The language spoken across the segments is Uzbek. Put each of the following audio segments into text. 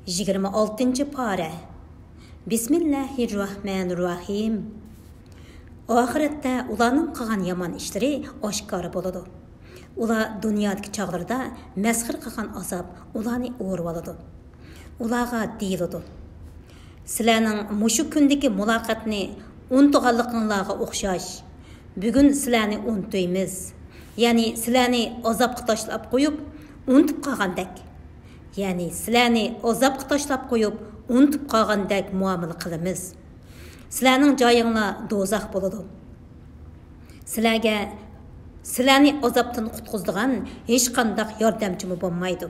26 pare. Bismillahirrahmanirrahim. Oxiratda ularning qilgan yomon ishlari oshkor bo'ladi. Ular dunyodagi chog'larda masxir qilgan azob ularni o'rib oladi. Ularga deyiladi: "Sizlarning mushu kundagi muloqotni unutganliklaringizga o'xshash. Bugun sizlarni unutmaymiz. Ya'ni sizlarni azobga tashlab qo'yib, unutib qolgandek. Ya'ni sizlarni azobga tashlab qo'yib, unutib qolgandek muomala qilamiz. Sizlarning joyinglar do'zax bo'ladi. Sizlarni azobdan qutqizadigan hech qanday yordamchi bo'lmaydi.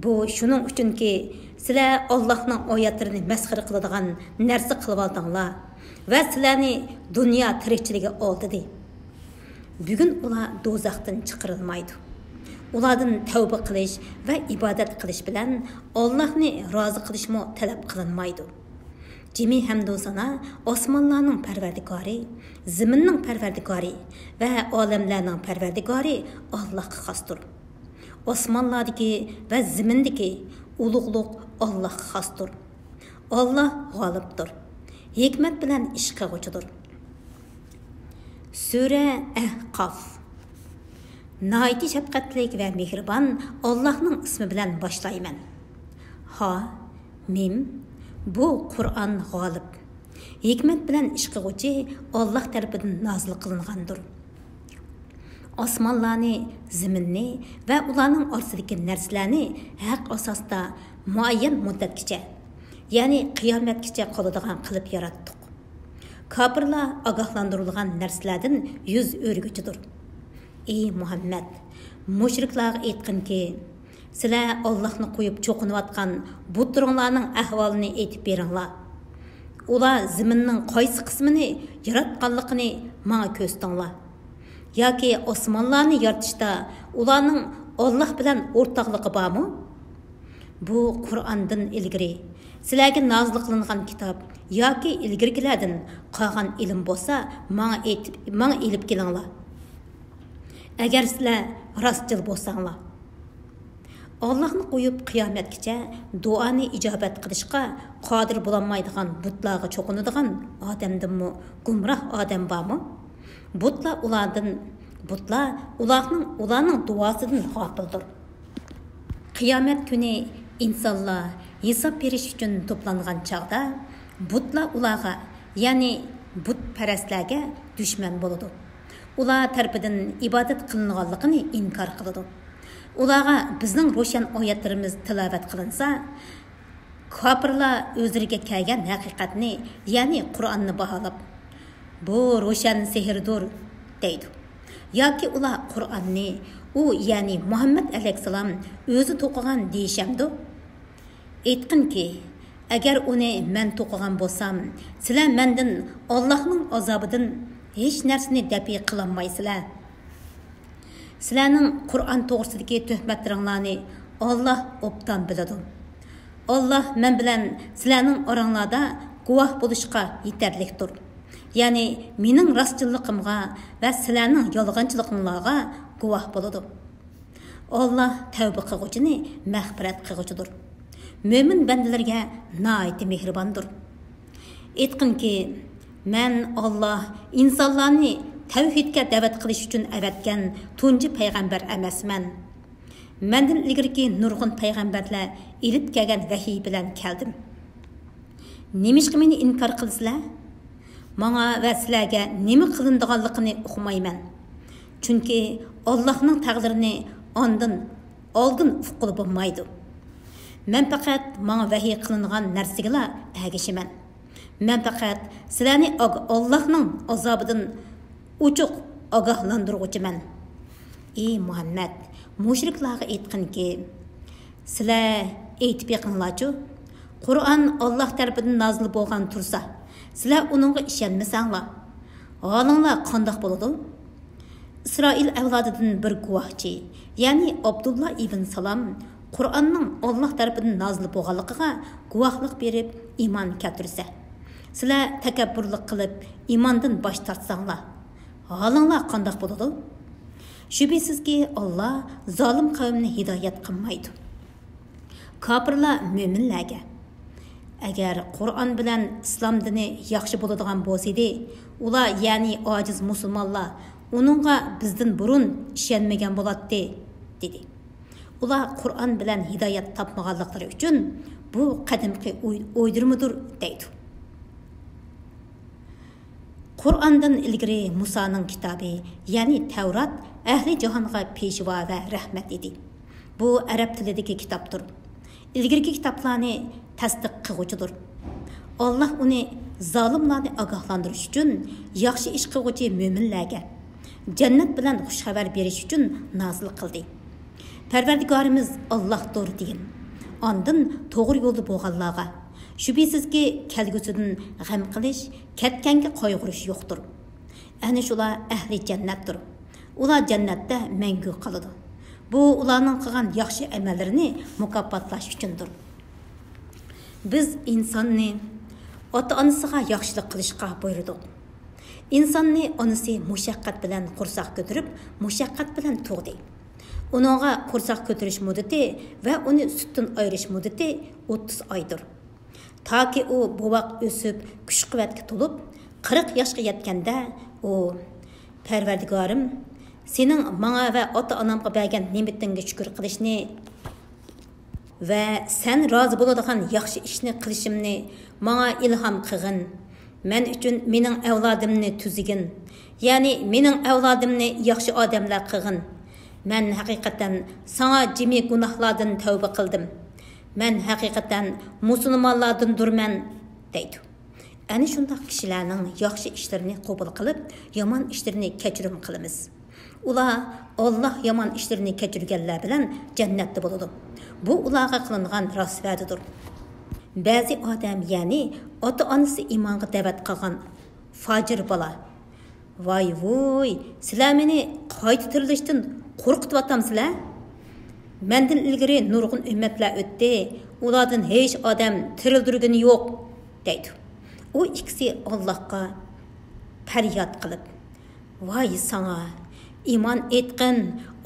Bu shuning uchunki sizlar Allohning oyatlarini masxir qiladigan narsa qilib oldinglar va sizlarni dunyo tirikchiligi oldi. Bugun ular do'zaxdan chiqarilmaydi. Ulardan tavba qilish va ibodat qilish bilan Allohni rozi qilishmo talab qilinmaydi. Jimi hamdu sana osmonlarning parvardigori, zaminning parvardigori va olamlarning parvardigori Allohga xosdir. Osmonlardagi va zamindagi ulug'liq Allohga xosdir. Alloh g'olibdir. Hikmat bilan ish qiluvchidir. Sura Ahqaf. Nayiti şefqatlik ve mehriban Allah'ның ismi bilen başlayman. Ha, mim, bu Kur'an g'olib. Hikmet bilen ish qiluvchi Allah tarafından nazil qilingandir. Osmonlarni, zaminni ve ularning orasidagi narsalarni haq asosda muayyan muddatgacha, ya'ni qiyomatgacha qoladigan qilib yaratdik. Kafirlar ogohlantirilgan narsalardan yuz o'rguchidir. Ey Muhammed, mushriklarga aytqinki, sizlar Allohni qo'yib cho'qinayotgan butlarning ahvolini aytib beringlar. Ular zaminning qaysi qismini yaratganligini menga ko'rsatinglar. Yoki osmonlarni yaratishda ularning Alloh bilan o'rtoqligi bormi? Bu Qur'ondan ilgari sizlarga nozil qilingan kitob yoki ilgirgilardan qolgan ilm bo'lsa, menga ilib kelinglar. Agar sizlar rostchil bo'lsanglar, Allohni qo'yib qiyomatgacha duoni ijobat qilishga qodir bo'lolmaydigan butlarga cho'qinadigan odamdanmi gumroh odam bormi? Butlar ularning duosidan g'ofildir. Qiyomat kuni insonlar hisob berish uchun to'plangan chog'da butlar ularga, ya'ni butparastlarga dushman bo'ladi. Ular tarafidan ibodat qilinganligini inkor qiladi. Ularga bizning ro'shan oyatlarimiz tilovat qilinsa, kofirlar o'zlariga kelgan haqiqatni, ya'ni Qur'onni baholab, bu ro'shan sehrdir deydi. Yoki ular Qur'onni ya'ni Muhammad alayhissalom o'zi to'qigan deyishamdi. Aytqinki, agar uni men to'qigan bo'lsam, sizlar mendan Allohning azobidan hech narsani dafi qilolmaysizlar. Sizlarning Qur'on to'g'risidagi tuhmatlaringlarni Alloh obdan biladi. Alloh men bilan sizlarning oranglarda guvoh bo'lishga yetarlikdir. Ya'ni mening rostchiligimga va sizlarning yolg'onchiligingizga guvoh bo'ladi. Alloh tavba qiluvchini mag'firat qiluvchidir. Mo'min bandalarga nihoyat mehribondir. Aytqinki, men Alloh insonlarni tavhidga da'vat qilish uchun avatgan tunji payg'ambar emasman. Mendan ilgirki nurg'un payg'ambarlar ilib kelgan vahiy bilan keldim. Nemishqa meni inkor qilsizlar? Menga va sizlarga nima qilinadiganligini o'qimayman. Chunki Allohning taqdirini oldin uqib bo'lmaydi. Men faqat menga vahiy qilingan narsaga ergashaman. Men faqat sizlarni Allohning azobidan uchuq ogohlantiruvchiman. Ey Muhammad, mushriklarga aytqinki, sizlar aytib beqinglarchu, Qur'on Alloh tarafidan nozil bo'lgan tursa, sizlar uningga ishonmasanglar, holinglar qandoq bo'ladi? İsrail avlodidan bir guvohchi, ya'ni Abdullah ibn Salam Qur'onning Alloh tarafidan nozil bo'lganligiga guvohlik berib iymon keltirsa, sizlar takabburlik qilib iymondan bosh tortsanglar, holinglar qandoq bo'ladi? Shubhisizki Alloh zolim qavmni hidoyat qilmaydi. Kafirlar müminlərə agar Qur'on bilan islom dini yaxshi bo'ladigan bo'lsa edi, ular ya'ni ojiz musulmonlar uningga bizdan burun ishonmagan bo'ladi dedi. Ular Qur'on bilan hidoyat topmaganliklari uchun bu qadimgi o'ydirmadir deydi. Qur'ondan ilgari Musoning kitobi, ya'ni Tavrat ahli jahonga peshvo va rahmat edi. Bu arab tilidagi kitobdir. İlgirki kitaplarni tasdiq qiluvchidir. Allah uni zolimlarni ogohlantirish uchun yaxshi ish qiluvchi mo'minlarga jannat bilan xush xabar berish uchun nozil qildi. Parvardigorimiz Allohdir degan. Ondan to'g'ri yo'lda bo'lganlarga shubhisizki kelgusidan g'am qilish, ketganga qayg'urish yo'qdir. Ana shular ahli jannatdir. Ular jannatda mangu qoladi. Bu ularning qilgan yaxshi amallarini mukofotlash uchundir. Biz insonni ota-onasiga yaxshilik qilishga buyurdik. İnsonni onasi mushaqqat bilan qursoq ko'tarib, mushaqqat bilan tug'di. Uningga qursoq ko'tarish muddati va uni sutdan ayirish muddati 30 oydir. Toki u bovoq o'sib, kuch-quvvatga to'lib, 40 yoshga yetganda u Parvardigorim sening menga va ota-onamga bergan ne'matingga shukr qilishni va sen rozi bo'ladigan yaxshi ishni qilishimni menga ilhom qilgin. Men uchun mening avlodimni tuzigin. Ya'ni mening avlodimni yaxshi odamlar qilgin. Men haqiqatan sana jimi gunohlardan tavba qildim. Men haqiqatan musulmonlardandurman deydi. Ana shunday kishilarning yaxshi ishlarini qabul qilib, yomon ishlarini kechirim qilamiz. Ular Allah yomon ishlarini kechirganlar bilan jannatda bo'ladi. Bu ularga qilingan rasvadidir. Ba'zi odam, ya'ni ota-onasi iymonga da'vat qilgan fojir bola. Voy, sizlar meni qayta tirilishdan qo'rqitib atamsizlar? Mendan ilgari nurg'un ummatlar o'tdi. Ulardan hech odam tirildirgani yo'q deydi. U ikkisi Allohga faryod qilib, voy sana iman etqin,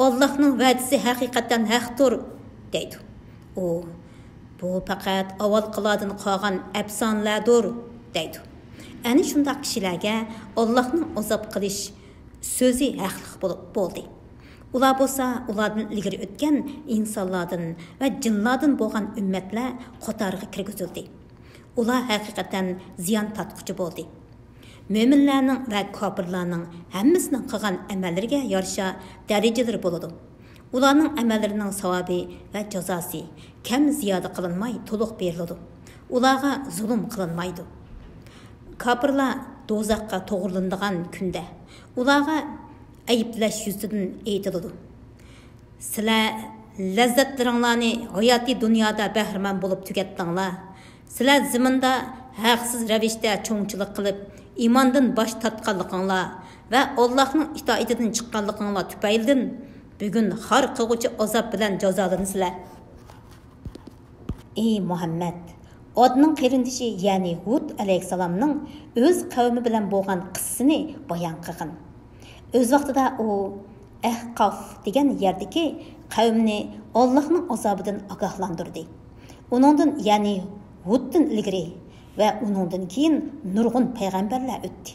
Allohning va'dasi haqiqatan haqdir deydi. Bu faqat avvalqilardan qolgan afsonalardir deydi. Ana shunday kishilarga Allohning azob qilish so'zi haqliq bo'ldi. Ular bo'lsa, ulardan ilgari o'tgan insonlardan va jinlardan bo'lgan ummatlar qatoriga kirgizildi. Ular haqiqatan ziyon tatquchi bo'ldi. Mo'minlarning va kofirlarning hammasining qilgan amallariga yarasha darajalar bo'ladi. Ularning amallarining savobi va jazosi kam ziyoda qilinmay to'liq beriladi. Ularga zulm qilinmaydi. Kofirlar do'zaxga to'g'rilanadigan kunda ularga ayıplash yuzidan aytiladi. Sizlar lazzatlaringlarni hayotiy dunyoda bahramand bo'lib tugatdinglar. Sizlar zaminda haqsiz ravishda cho'ngchilik qilib, imondan bosh tortganliginglar va Allohning itoatidan chiqqanliginglar tufaylidan bugun har qilg'uchi azob bilan jazolansizlar. Ey Muhammad, Odning qarindishi, ya'ni Hud alayhissalomning o'z qavmi bilan bo'lgan qissasini bayon qilgan. O'z vaqtida u Ahqof degan yerdagi qavmni Allohning azobidan ogohlantirdi. Uningdan, ya'ni Huddan ilgari va uningdan keyin nurg'un payg'ambarlar o'tdi.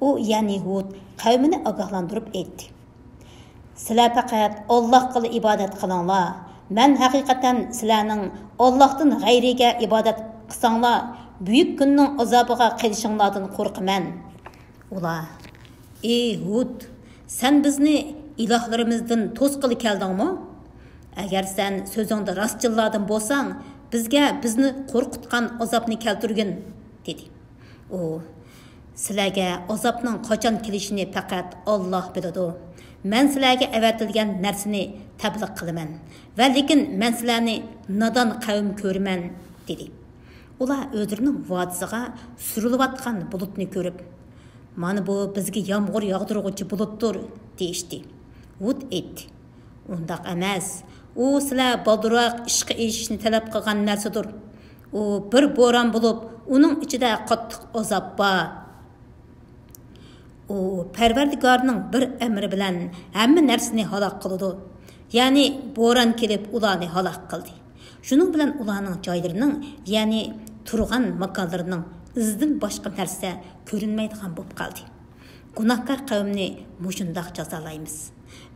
U, ya'ni Hud qavmini ogohlantirib aytdi: Sizlar faqat Allohga ibodat qilinglar. Men haqiqatan sizlarning Allohdan g'ayriga ibodat qilsanglar, buyuk kunning azobiga qilishinglardan qo'rqaman. Ular: Ey Hud, sen bizni ilohlarimizdan to'sqili keldingmi? Agar sen so'zingda rostchilardan bo'lsang, bizni qo'rqitgan azobni keltirgin dedi. U: Sizlarga azobning qachon kelishini faqat Alloh biladi. Men sizlarga avatilgan narsani tabliq qilaman va lekin men sizlarni nodon qavm ko'raman dedi. Ular o'zlarining va'dasiga surilayotgan bulutni ko'rib, mana bu bizga yomg'ir yog'diruvchi bulutdir deyishdi. Hud aytdi: Undaq emas. U sizlar balduroq ishqa erishishni talab qilgan narsadir. U bir bo'ron bo'lib, uning ichida qattiq azob bor. U Parvardigorning bir amri bilan hamma narsani halok qiladi. Ya'ni bo'ron kelib ularni halok qildi. Şunun bilan ularning joylarining, ya'ni turgan makonlarining izidan boshqa narsa ko'rinmaydigan bo'lib qoldi. Gunohkor qavmni mushundoq jazolaymiz.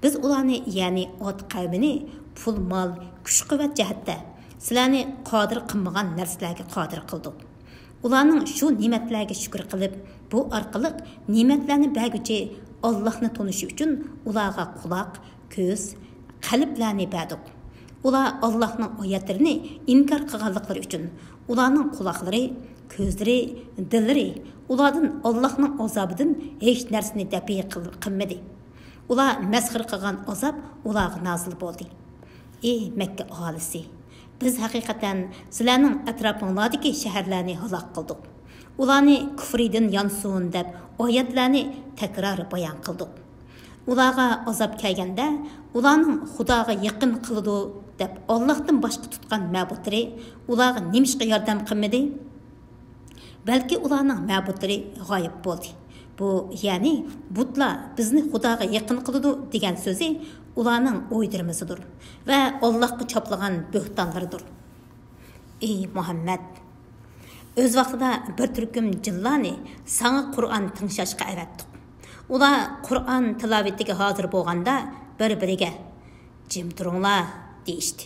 Biz ularni, ya'ni ot qavmini pul, mol, kuch-quvvat jihatda sizlarni qodir qilmagan narsalarga qodir qildik. Ularning shu ne'matlarga shukr qilib, bu orqali ne'matlarni berguchi Allohni tonishi uchun ularga quloq, ko'z, qalblarni berdik. Ular Allohning oyatlarini inkor qilganliklari uchun ularning quloqlari, ko'zlari, dillari ulardan Allohning azobidan hech narsani dafi qilmadi. Ular masxir qilgan azob ularga nozil bo'ldi. Ey Makka aholisi, biz haqiqatan sizlarning atrofinglardagi shaharlarni halok qildik. Ularni kufridan yansun deb oyatlarni takror bayon qildik. Ularga azob kelganda, ularning Xudoga yaqin qiladi deb Allohdan boshqa tutgan ma'butlari ularga nimishqa yordam qilmadi? Balki ularning ma'butlari g'oyib bo'ldi. Bu, ya'ni butlar bizni Xudoga yaqin qiladi degan so'zi ularning o'ydirmisidir va Allohga choplagan bo'xtonlaridir. Ey Muhammad, o'z vaqtida bir turkum jinlarni sana Qur'on tinglashga avatdik. Ular Qur'on tilovatiga hozir bo'lganda bir-biriga jim turinglar deyishdi.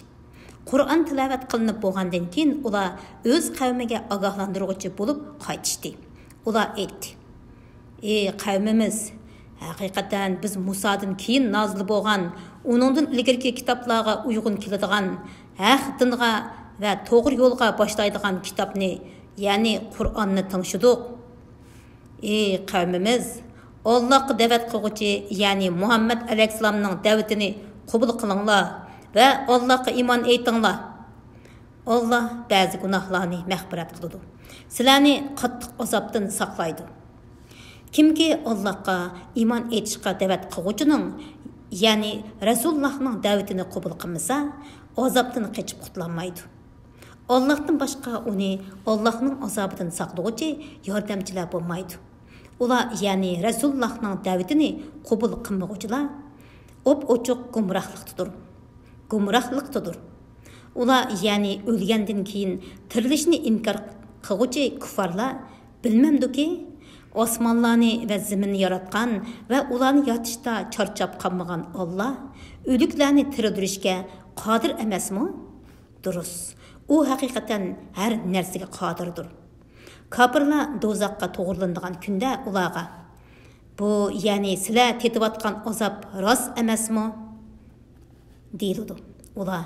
Qur'on tilovat qilinib bo'lgandan keyin ular o'z qavmiga ogohlantiruvchi bo'lib qaytishdi. Ular aytdi: "Ey qavmimiz, haqiqatan biz Musodan keyin nozil bo'lgan, uningdan ilgirki kitoblarga uyg'un keladigan, haq dinga va to'g'ri yo'lga boshlaydigan kitobni, ya'ni Qur'onni tingshidik. Ey qavmimiz, Allohga da'vat qiluvchi, ya'ni Muhammad alayhisalomning da'vatini qabul qilinglar va Allohga iymon etinglar. Alloh ba'zi gunohlarni mag'firat qiladi. Sizlarni qattiq azobdan saqlaydi. Kimki Allohga iymon etishga da'vat qiluvchining, ya'ni Rasulullohning da'vatini qabul qilmasa, azobdan qochib qutulmaydi. Allohdan boshqa uni Allohning azobidan saqlovchi yordamchilar bo'lmaydi. Ular, ya'ni Rasulullohning da'vatini qabul qilmovchilar op-ochiq gumrohlikdadir. Ular, ya'ni o'lgandan keyin tirilishni inkor qiluvchi kuffarlar bilmamdiki, osmonlarni va zaminni yaratgan va ularni yotishda charchab qolmagan Alloh o'liklarni tirildirishga qodir emasmi? Durust. U haqiqatan har narsaga qodirdir. Kafirlar do'zaxga to'g'rilanadigan kunda ularga: "Bu, ya'ni sizlar tetayotgan azob rost emasmi?" deyildi. Ular: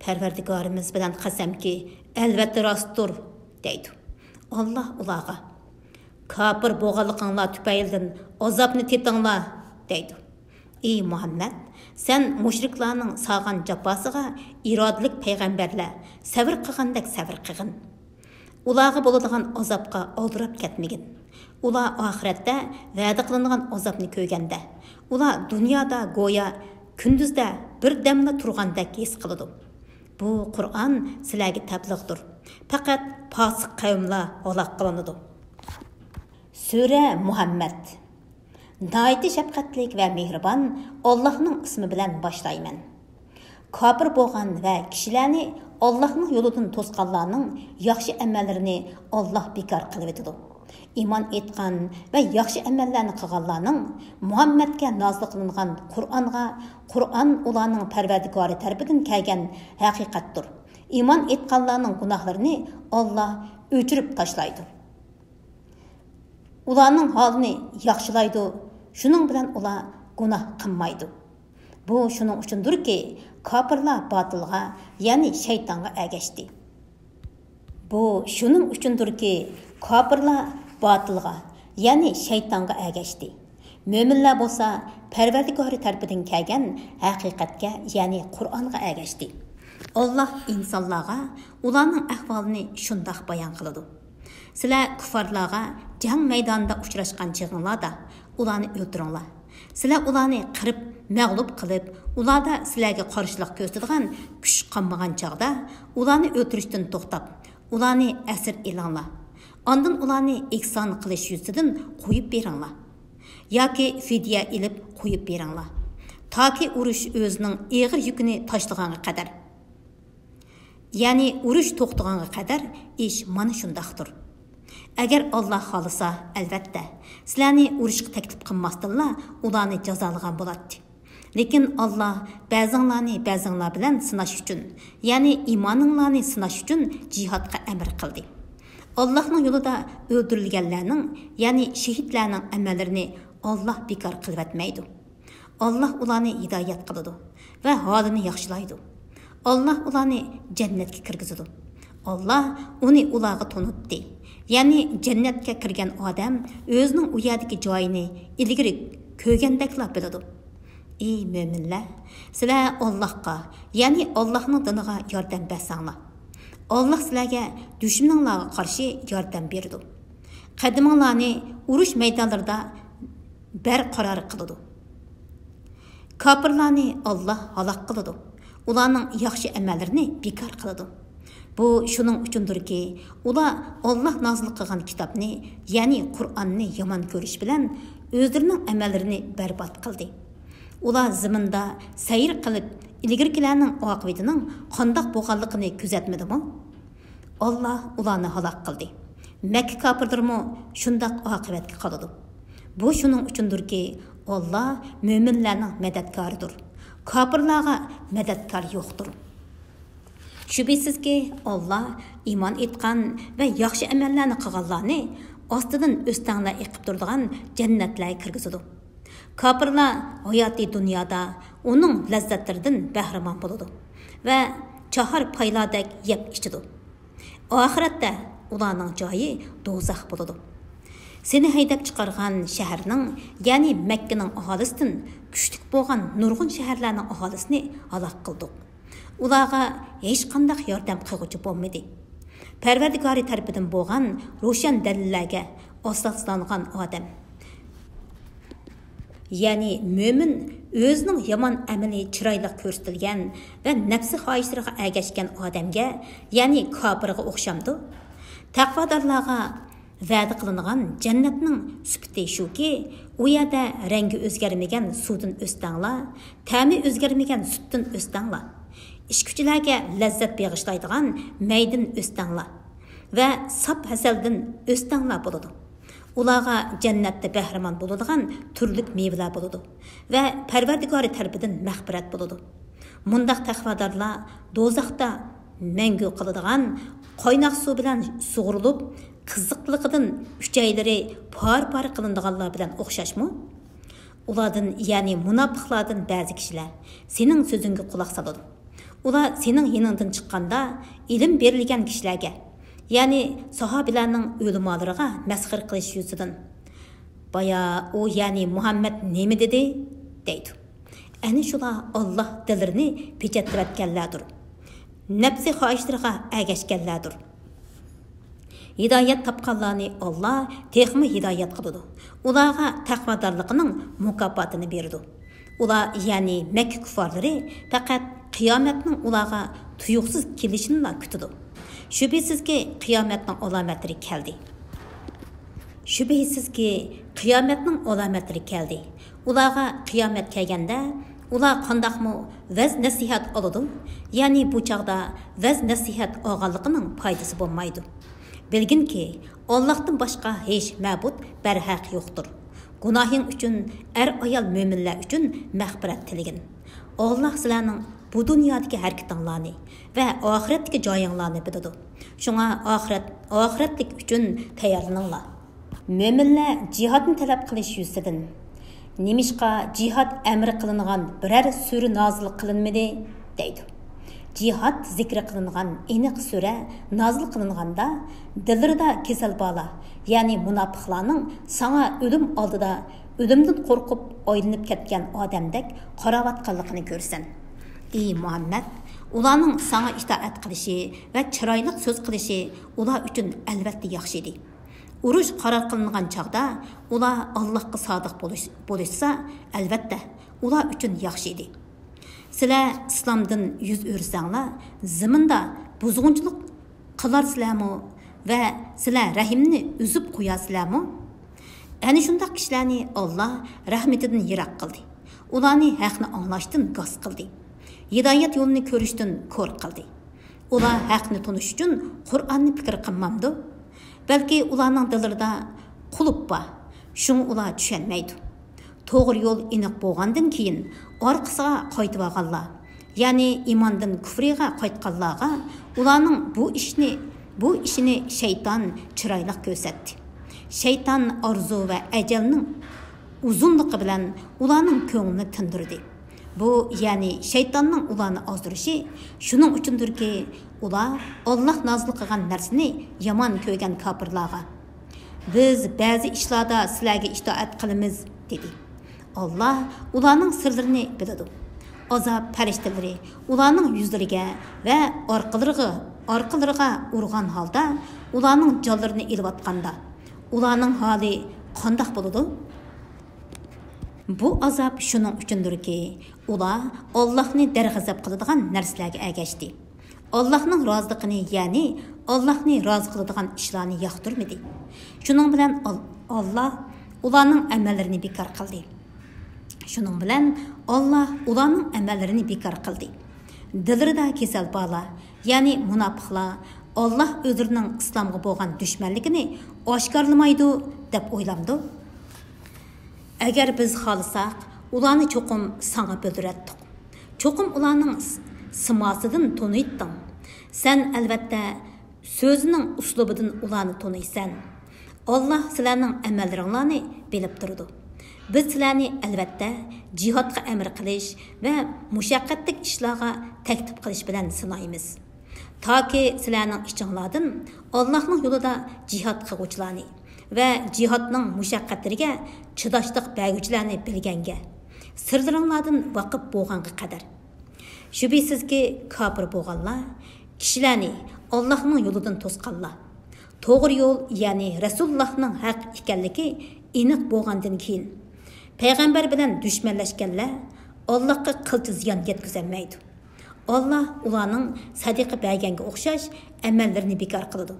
"Parvardigorimiz bilan qasamki, albatta rostdir" deydi. Alloh ularga: "Kafir bo'lganliginglar tufaylidan azobni tetinglar" deydi. Ey Muhammad, sen mushriklarning sağan jafosiga irodalik payg'ambarlar sabr qilgandek sabr qilgin. Ularga bo'ladigan azobga oldirab ketmagin. Ular oxiratda va'da qilingan azobni ko'rganda, ular dunyoda go'yo kunduzda bir damla turgandek his qiladi. Bu Qur'on sizlarga tabliğdir. Faqat fosiq qavmlar halok qilinadi. Sura Muhammad. Nayeti şefqatlik ve mehribon Allah'ның ismi bilan boshlayman. Kafir bo'lgan va kishilarni Allah'ның yo'lidan to'sqanlarning yaxshi amallarini Allah bekor qilib etadi. Iymon etgan va yaxshi amallarni qilganlarning Muhammadga nozil qilingan Qur'on ularning Parvardigori tarafidan kelgan haqiqatdir. Iymon etganlarning gunohlarini Allah o'chirib tashlaydi. Ularning holini yaxshilaydi. Shuning bilan ular gunoh qilmaydi. Bu shuning uchundirki, kafirlar botilga, ya'ni shaytonga ergashdi. Bu shuning uchundirki, kafirlar botilga, ya'ni shaytonga ergashdi. Mo'minlar bo'lsa, Parvardigori tarafidan kelgan haqiqatga, ya'ni Qur'onga ergashdi. Alloh insonlarga ularning ahvolini shundoq bayon qiladi. Sizlar kuffarlarga jang maydonida uchrashgan chig'inglarda ularni o'ldiringlar. Sizlar ularni qirib, mag'lub qilib, ularda sizlarga qarshilik ko'rsatadigan kuch qolmagan chog'da ularni o'ldirishdan to'xtab, ularni asir elinglar. Ondan ularni ihson qilish yuzidan qo'yib beringlar. Yoki fidya ilib qo'yib beringlar. Toki urush o'zining og'ir yukini tashlaganga qadar. ya'ni urush to'xtaganga qadar ish mana shundaqdir. Agar Alloh xolisa, albatta, sizlarni urushga taklif qilmasdinla ularni jazolagan bo'ladi. Lekin Alloh ba'zinglar bilan sinash uchun, ya'ni iymoninglarni sinash uchun jihodga amr qildi. Allohning yo'lida o'ldirilganlarning, ya'ni shahidlarning amallarini Alloh bekor qilib etmaydi. Alloh ularni hidoyat qiladi va holini yaxshilaydi. Alloh ularni jannatga kirgizadi. Alloh uni ularga tonutdi. Ya'ni jannatga kirgan odam o'zining u yerdagi joyini ilgari ko'rgandekla biladi. Ey mo'minlar, sizlar Allohga, ya'ni Allohning diniga yordam bersanglar, Alloh sizlarga dushmanlarga qarshi yordam beradi. Qadiminglarni urush maydonlarida barqaror qiladi. Kafirlarni Alloh halok qiladi. Ularning yaxshi amallarini bekor qiladi. Bu shuning uchundirki, ular Alloh nozil qilgan kitobni, ya'ni Qur'onni yomon ko'rish bilan o'zlarining amallarini barbod qildi. Ular zaminda sayr qilib, ilgirkilarning oqibatining qandoq bo'lganligini kuzatmadimi? Alloh ularni halok qildi. Makka kofirlarmi shundoq oqibatga qoladi. Bu shuning uchundirki, Alloh mo'minlarning madadkoridir. Kofirlarga madadkor yo'qdir. Shubhisizki, Alloh iymon etgan va yaxshi amallarni qilganlarni ostidan o'stanglar eqib turadigan jannatlarga kirgizadi. Kofirlar hayotiy dunyoda uning lazzatlaridan bahramon bo'ladi va chahar paylardek yeb ichadi. Oxiratda ularning joyi do'zax bo'ladi. Seni haydab chiqargan shaharning, ya'ni Makkaning aholisidan kuchlik bo'lgan nurg'un shaharlarning aholisini halok qildik. Ularga hech qanday yordam qiluvchi bo'lmadi. Parvardigori tarafidan bo'lgan ro'shan dalillarga asoslangan odam, ya'ni mo'min o'zining yomon amali chiroyli ko'rsatilgan va nafsi xohishlariga ergashgan odamga, ya'ni kofirga o'xshamdi. Taqvodorlarga va'da qilingan jannatning sifati shuki, u yerda rangi o'zgarmagan suvdan o'stanglar, ta'mi o'zgarmagan sutdan o'stanglar, ishkuchilarga lazzat beg'ishlaydigan maydin o'stanglar va sap hasaldan o'stanglar bo'ladi. Ularga jannatda bahramon bo'ladigan turli mevalar bo'ladi va Parvardigori tarafidan mag'firat bo'ladi. Mundaq taqvodorlar do'zaxda mangu qiladigan qaynoq suv bilan sug'urilib, qiziqligidan uchaylari par qilinadiganlar bilan o'xshashmi? Ulardan, ya'ni munofiqlardan ba'zi kishilar sening so'zingga quloq soladi. Ular sening yiningdan chiqqanda ilm berilgan kishilarga, ya'ni sahobalarning o'limalariga masxir qilish yuzidan, "Baya o, ya'ni Muhammad nima dedi?" deydi. Ana shular Alloh dillarini pechatlayotganlardir. Nafsi xohishlariga ergashganlardir. Hidoyat topganlarni Alloh texmi hidoyat qiladi. Ularga taqvodorligining mukofotini berdi. Ular, ya'ni Makka kuffarlari faqat qiyomatning ularga tuyuqsiz kelishini kutadi. Shubhisizki, qiyomatning alomatlari keldi. Ularga qiyomat kelganda, ular qandaqmi vaz nasihat oladi, ya'ni bu chaqda vaz nasihat olganligining foydasi bo'lmaydi. Bilginki, Allohdan boshqa hech ma'bud barhaq yo'qdir. Gunohing uchun ayol mo'minlar uchun mag'firat tiligin. Alloh sizlarning bu dunyodagi harakatinglarni va oxiratdagi joyinglarni biladi. Shunga oxiratlik uchun tayyorlaninglar. Mo'minlar jihodni talab qilish yuzidan nimishqa jihod amri qilingan biror sura nozil qilinmadi deydi. Jihad zikri qilingan aniq sura nozil qilinganda dillarida kasal bola, ya'ni munofiqlarning sana o'lim oldida o'limdan qo'rqib o'ylanib ketgan odamdek qaravatganligini ko'rsan. Ey Muhammad, ularning sana itoat qilishi va chiroyli so'z qilishi ular uchun albatta yaxshi edi. Urush qaror qilingan chaqda ular Allohga sodiq bo'lishsa, albatta ular uchun yaxshi edi. Sizlar islomdan yuz o'rsanglar, zaminda buzg'unchilik qilarsizlarmi va sizlar rahimni uzib qo'yasizlarmi? Ana shunday kishilarni Alloh rahmetidan yiroq qildi. Ularni haqni anglashdan g'os qildi. Hidoyat yo'lini ko'rishdan ko'r qildi. ular haqni tunish uchun Qur'onni fikr qilmamdi. Balki ularning dillarida qulub bor. Shuni ular tushunmaydi. To'g'ri yo'l aniq bo'lgandan keyin orqasiga qaytib olganlar, ya'ni iymondan kufriga qaytganlarga ularning bu ishini shayton chiroyli ko'rsatdi. Shayton orzu va ajalning uzunligi bilan ularning ko'nglini tindirdi. Bu ya'ni shaytonning ularni ozdirishi shuning uchundirki, ular Alloh nozil qilgan narsani yomon ko'rgan kofirlarga biz ba'zi ishlarda sizlarga itoat qilamiz dedi. Allah ularning sirlarini biladi. Azab farishtalari ularning yuzlariga va orqalariga urgan holda ularning jonlarini ilib ularning holi qanday bo'ladi? Bu azab shuning uchundirki, ular Allohni darg'azab qiladigan narsalarga ergashdi. Allohning roziligini, ya'ni Allohni rozi qiladigan ishlarni yoqtirmadi. Shuning bilan Alloh ularning amallarini bekor qildi. Shuning bilan Alloh ularning amallarini bekor qildi. Dillarida kasal borlar, ya'ni munofiqlar Alloh o'zining islomga bo'lgan dushmanligini oshkorlamaydi deb o'ylamdi. Agar biz xohlasak, ularni cho'qim sanga bildiratdik. Cho'qim ularning simosidan toniytding. Sen albatta so'zining uslubidan ularni toniysan. Alloh sizlarning amallaringlarni bilib turdi. Biz sizlarni albatta jihodga amr qilish va mushaqqatli ishlarga taklif qilish bilan sinaymiz. Toki sizlarning ichinglardan Allohning yo'lida jihod qiluvchilarni va jihodning mushaqqatlariga chidashliq beruvchilarni bilganga, sirlaringlardan vaqif bo'lganga qadar. Shubhisizki, kofir bo'lganlar kishilarni Allohning yo'lidan to'sqanlar. To'g'ri yo'l, ya'ni Rasulullohning haq ekanligi aniq bo'lgandan keyin payg'ambar bilan dushmanlashganlar Allohga qilchi ziyon yetkazolmaydi. Alloh ularning sadiqa berganga o'xshash amallarini bekor qiladi.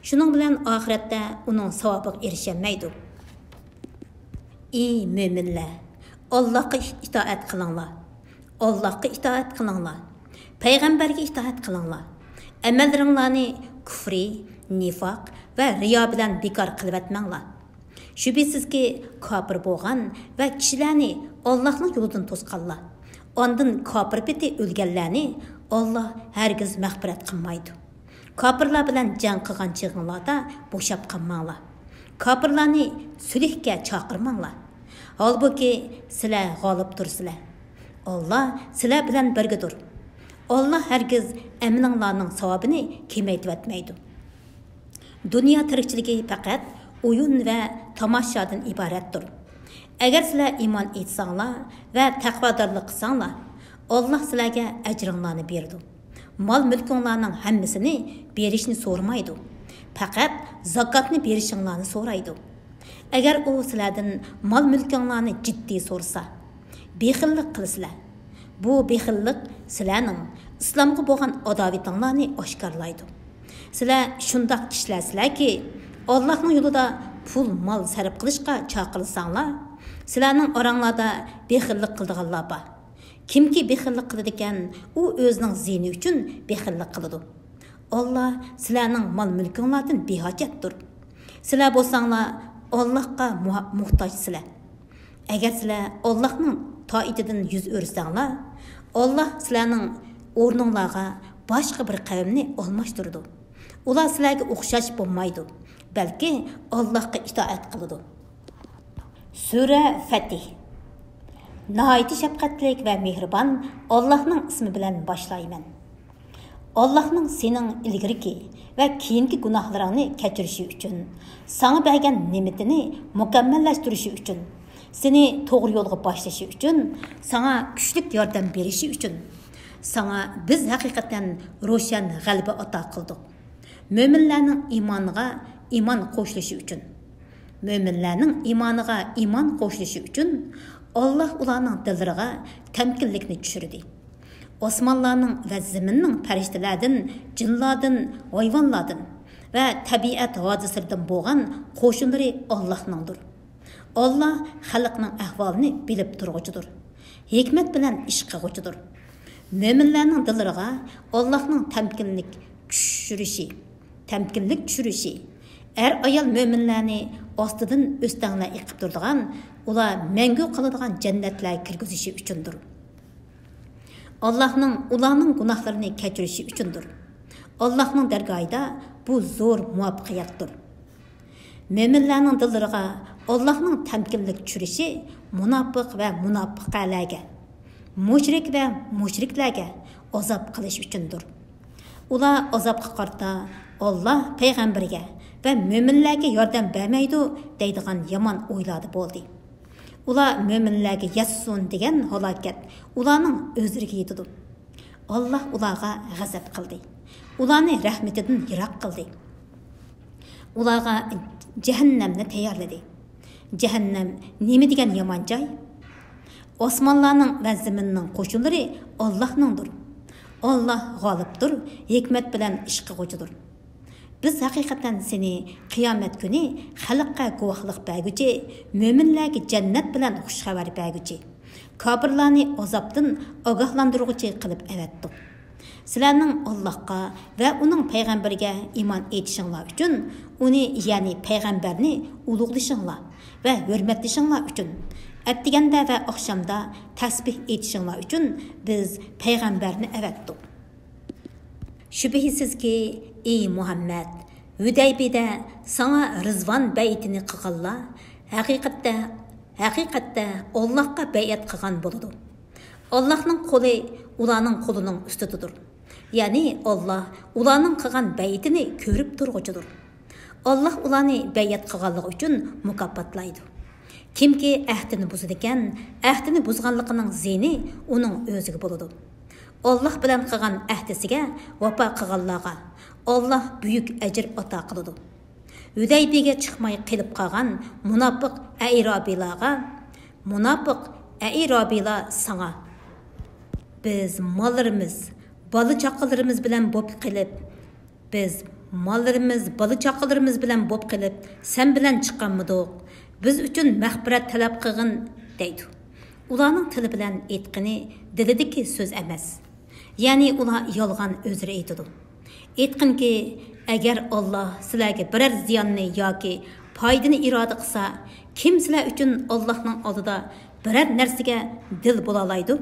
Shuning bilan oxiratda uning savobiga erisholmaydi. Ey mo'minlar, Allohga itoat qilinglar. Allohga itoat qilinglar. Payg'ambarga itoat qilinglar. Amallaringlarni kufri, nifoq va riyo bilan bekor qilib etmanglar. Shubhisizki, kofir bo'lgan va kishilarni Allohning yo'lidan to'sqanlar, ondan kofir peti o'lganlarni Alloh hargiz mag'firat qilmaydi. Kofirlar bilan jang qilgan chig'inglarda bo'shab qolmanglar. Kofirlarni sulhga chaqirmanglar. Holbuki sizlar g'olib tursizlar. Alloh sizlar bilan birgadir. Alloh hargiz amininglarning savobini kamaytirib etmaydi. Dunyo tirikchiligi faqat o'yin va tomoshadan iboratdir. Agar sizlar iymon etsanglar va taqvodorlik qilsanglar, Alloh sizlarga ajringlarni berdi. Mol-mulkinglarning hammasini berishni so'ramaydi. Faqat zakotni berishinglarni so'raydi. Agar u sizlardan mol-mulkinglarni jiddiy so'rasa, bexillik qilsizlar. Bu bexillik sizlarning islomga bo'lgan adovatinglarni oshkorlaydi. Sizlar shundoq ishlasizlarki, Allohning yo'lida pul mol sarf qilishga chaqirsanlar, sizlarning oranglarda bexillik qildiganlar bor. Kimki bexillik qiladi ekan, u o'zining ziyni uchun bexillik qiladi. Alloh sizlarning mol-mulkinglardan behojatdir. Sizlar bo'lsanglar Allohga muhtojsizlar. Agar sizlar Allohning toatidan yuz o'rsanglar, Alloh sizlarning o'rninglarga boshqa bir qavmni almashtirdi. Ular sizlarga o'xshash bo'lmaydi, balki Allohga itoat qiladi. Sura Fatih. Nihoyatda shafqatli va mehribon Allohning ismi bilan boshlayman. Allohning sening ilgirki va keyingi gunohlaringni kechirishi uchun, sana bergan ne'matini mukammallashtirishi uchun, seni to'g'ri yo'lga boshlashi uchun, sana kuchli yordam berishi uchun, sana biz haqiqatan ro'shan g'alaba ato qildik. Mo'minlarning iymoniga iymon qo'shilishi uchun, mo'minlarning iymoniga iymon qo'shilishi uchun Alloh ularning dillariga tamkinlikni tushirdi. Osmonlarning va zaminning farishtalardan, jinlardan, hayvonlardan va tabiat hodisalaridan bo'lgan qo'shinlari Allohningdir. Alloh xalqning ahvolini bilib turg'uchidir. Hikmat bilan ish qilg'uchidir. Möminlərning dillariga Allohning temkinlik tushirishi, ayol möminlarni ostidan o'stanglar iqib turadigan, ular mangu qoladigan jannatlarga kirgizishi uchundir. Ularning gunohlarini kechirishi uchundir. Allohning dargohida bu zo'r muvaffaqiyatdir. Möminlərning dillariga Allohning temkinlik tushirishi munofiq va munofiqalarga, mushrik va mushriklarga azob qilish uchundir. Ular azobga qarta Allah payg'ambarga va mo'minlarga yordam bermaydi deydigan yomon o'yladi bo'ldi. Ular mo'minlarga yassun degan halokat ularning o'zlariga yetdi. Allah ularga g'azab qildi. Ularni rahmatidan yiroq qildi. Ularga jahannamni tayyorladi. Jahannam nima degan yomon joy? Osmonlarning va zaminning qo'shinlari Allohningdir. Allah g'olibdir, hikmat bilan ish qiluvchidir. Biz haqiqatan seni qiyomat kuni xalqqa guvohlik berguchi, mo'minlarga jannat bilan xush xabar berguchi, kofirlarni azobdan ogohlantiruvchi qilib avatdik. Sizlarning Allohga va uning payg'ambariga iymon etishinglar uchun, uni ya'ni payg'ambarni ulug'lashinglar va hurmatlashinglar uchun, atdiganda va oqshomda tasbih etishinglar uchun biz payg'ambarni avatdik. Şübihsizki ey Muhammed, Hüdaybiyada sana Rizvan baytini qilganlar haqiqatda Allohga bayat qilgan bo'ladi. Allohning qo'li ularning qo'lining ustidadir. Ya'ni Alloh ularning qilgan baytini ko'rib turg'uchidir. Alloh ularni bayat qilganligi uchun mukofotlaydi. Kimki ahdini buzadi ekan, ahdini buzganligining zini uning o'ziga bo'ladi. Allah bilan qilgan ahdisiga vafo qilganlarga Allah buyuk ajr ato qiladi. Hudaybiyaga chiqmay qilib qolgan munofiq Airabilar sana biz mallarimiz, balı chaqalarimiz bilan bo'p qilib sen bilan chiqqanmidik. Biz uchun mag'firat talab qilgin deydi. Ularning tili bilan aytqini dilidagi so'z emas. Ya'ni ular yolg'on o'zlari aytadi. Aytqinki, agar Alloh sizlarga biror ziyonni yoki foydani iroda qilsa, kim sizlar uchun Allohning oldida biror narsaga dil bo'lalaydi,